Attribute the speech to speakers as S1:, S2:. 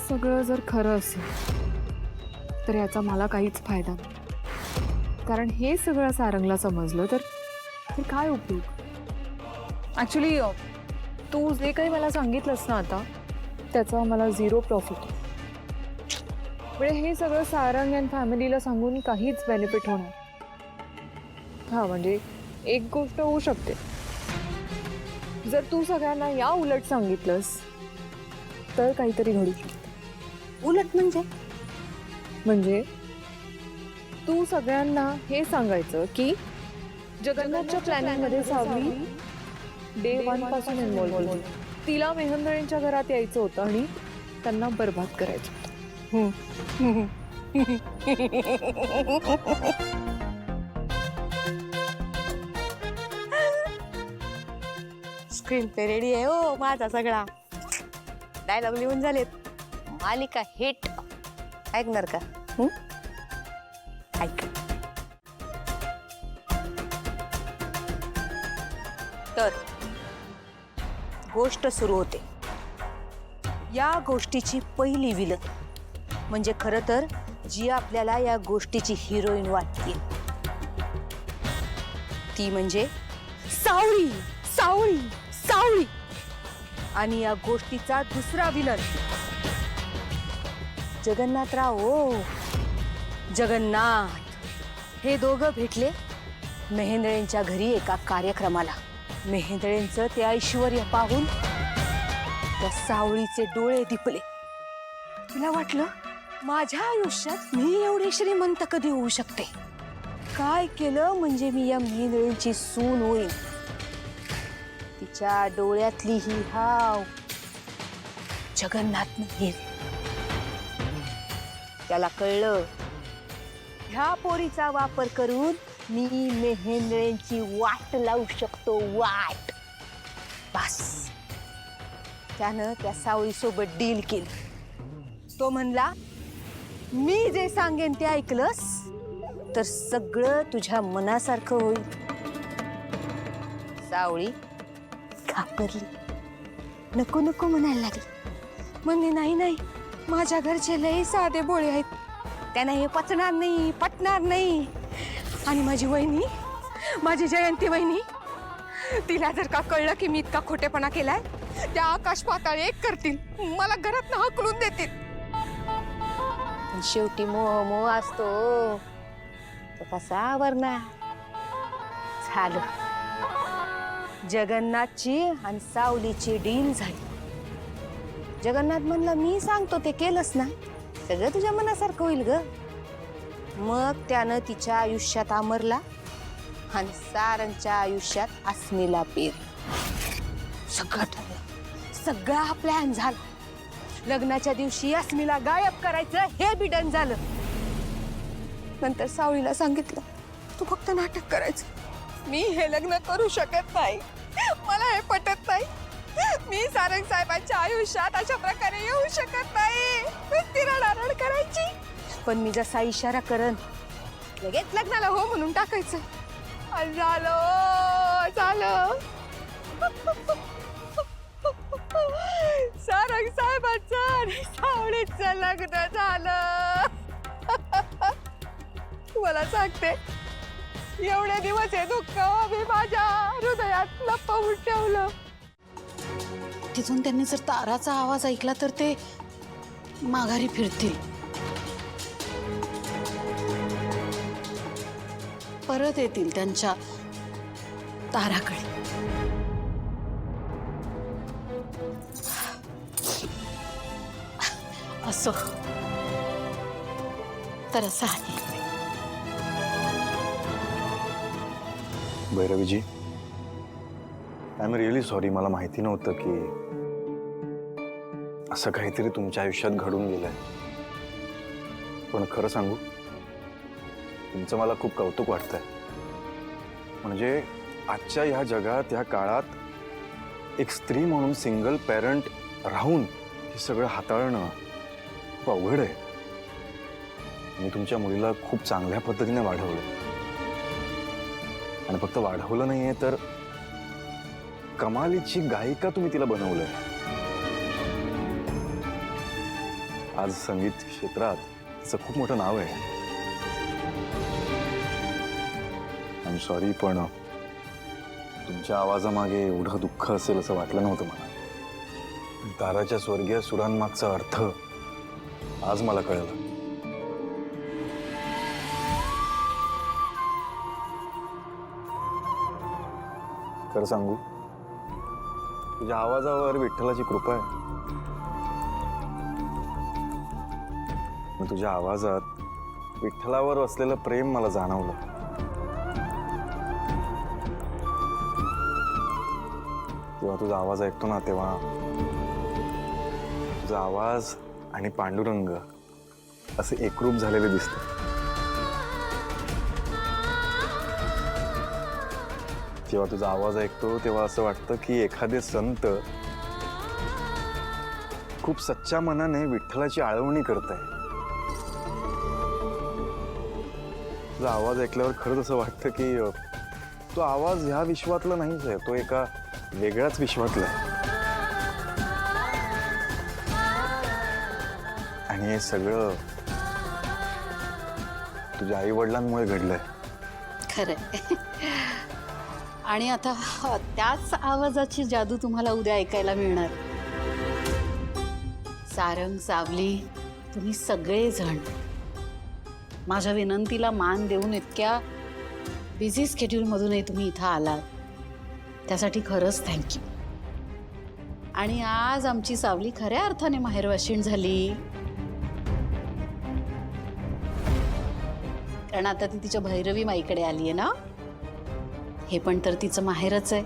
S1: सगळं जर खरं असेल तर याचा मला काहीच फायदा नाही, कारण हे सगळं सारंगला समजलं तर काय उपयोग. ऍक्च्युली तू जे काही मला सांगितलंस ना आता, त्याचा मला 0 प्रॉफिट. म्हणजे हे सगळं सारंग अँड फॅमिलीला सांगून काहीच बेनिफिट होणार. हा म्हणजे एक गोष्ट होऊ शकते, जर तू सगळ्यांना या उलट सांगितलंस तर काहीतरी घडू शकते.
S2: उलट
S1: म्हणजे तू सगळ्यांना हे सांगायचं की जगन्नाथच्या प्लॅनिंग मध्ये सावली डे 1 पासून इन्व्हॉल्व होती. तिला मेहंदळींच्या घरात यायचं होतं आणि त्यांना बर्बाद करायचं होतं.
S2: स्क्रीन पे रेडी आहे हो माझा सगळा. डायलॉग लिहून झालेत. मालिका हिट. ऐकणार का? ऐक. तर गोष्ट सुरू होते. या गोष्टीची पहिली विलन म्हणजे खरं तर जी आपल्याला या गोष्टीची हिरोईन वाटते ती म्हणजे सावळी. सावळी सावळी. आणि या गोष्टीचा दुसरा विलन जगन्नाथराव. हो, जगन्नाथ. हे दोघं भेटले मेहेंदळेंच्या घरी एका कार्यक्रमाला. मेहेंदळेंचं ते ऐश्वर्य पाहून त्या सावळीचे डोळे दिपले. तिला वाटलं माझ्या आयुष्यात मी एवढी श्रीमंत कधी होऊ शकते. काय केलं म्हणजे मी या मेहेंदळेंची सून होईल. तिच्या डोळ्यातली ही हाव जगन्नाथ नाही. त्याला कळलं ह्या पोरीचा वापर करून मी मेहेंदळेंची वाट लावू शकतो. वाट. बस त्यानं त्या सावळीसोबत डील केली. तो म्हणला मी जे सांगेन ते ऐकलंस तर सगळं तुझ्या मनासारखं होईल. सावळी घाबरली. नको नको म्हणायला लागली. म्हणले नाही नाही, माझ्या घरचे लई साधे भोळे आहेत, त्यांना हे पचणार नाही, पटणार नाही. आणि माझी वहिनी, माझी जयंती वहिनी, तिला जर का कळलं की मी इतका खोटेपणा केलाय त्या आकाश पाताळ एक करतील, मला घरात हकलून देतील. शेवटी मोह मोह असतो तो कसा आवरणार. झालं. जगन्नाथची आणि सावलीची डील झाली. जगन्नाथ म्हणला मी सांगतो ते केलंस ना सगळं तुझ्या मनासारखं होईल ग. मग त्यानं तिच्या आयुष्यात अमरला आणि सारंगच्या आयुष्यात अस्मीला पेर. सगळं ठरलं. सगळा प्लॅन झाला. लग्नाच्या दिवशी अस्मीला गायब करायचं हे बी डन झालं. नंतर सावळीला सांगितलं तू फक्त नाटक करायचं, मी हे लग्न करू शकत नाही, मला हे पटत नाही, मी सारंग साहेबांच्या आयुष्यात अशा प्रकारे येऊ शकत नाही. ती रडारड करायची, पण मी जसा इशारा करन लगेच लग्नाला हो म्हणून टाकायचं. झालं झालं. सारंग साहेबांचं आणि सावळीचं लग्न झालं. मला सांगते एवढे दिवस हे दुःख मी माझ्या हृदयात लपवून ठेवलं.
S3: तिथून त्यांनी जर ताराचा आवाज ऐकला तर ते माघारी फिरतील, परत येतील त्यांच्या ताराकडे. असो तर असं आहे.
S4: भैरवीजी, आय एम रिअली सॉरी. मला माहिती नव्हतं की असं काहीतरी तुमच्या आयुष्यात घडून गेलंय. पण खरं सांगू, तुमचं मला खूप कौतुक वाटतंय. म्हणजे आजच्या ह्या जगात, ह्या काळात एक स्त्री म्हणून सिंगल पॅरंट राहून हे सगळं हाताळणं खूप अवघड आहे. मी तुमच्या मुलीला खूप चांगल्या पद्धतीने वाढवलं. आणि फक्त वाढवलं नाहीये तर कमालीची गायिका तुम्ही तिला बनवलंय. आज संगीत क्षेत्रात तिचं खूप मोठं नाव आहे. आय एम सॉरी, पण तुमच्या आवाजामागे एवढं दुःख असेल असं वाटलं नव्हतं मला. ताराच्या स्वर्गीय सुरांमागचा अर्थ आज मला कळलं. खरं सांगू, तुझ्या आवाजावर विठ्ठलाची कृपा आहे. मग तुझ्या आवाजात विठ्ठलावर असलेलं प्रेम मला जाणवलं. जेव्हा तुझा आवाज ऐकतो ना, तेव्हा तुझा आवाज आणि पांडुरंग असे एकरूप झालेले दिसते. जेव्हा तुझा आवाज ऐकतो तेव्हा असं वाटतं की एखादे संत खूप सच्च्या मनाने विठ्ठलाची आळवणी करत आहे. तुझा आवाज ऐकल्यावर खरंच असं वाटतं की तो आवाज ह्या विश्वातला नाहीच आहे, तो एका वेगळ्याच विश्वातला आहे. आणि हे सगळं तुझ्या आई वडिलांमुळे घडलंय.
S3: खरंय. आणि आता त्याच आवाजाची जादू तुम्हाला उद्या ऐकायला मिळणार. सारंग, सावली, तुम्ही सगळेजण माझ्या विनंतीला मान देऊन इतक्या बिझी स्केड्यूलमधूनही तुम्ही इथं आलात, त्यासाठी खरंच थँक्यू. आणि आज आमची सावली खऱ्या अर्थाने माहेरवाशीण झाली, कारण आता ती तिच्या भैरवी माईकडे आली आहे ना. हे पण तर तिचं माहेरच आहे.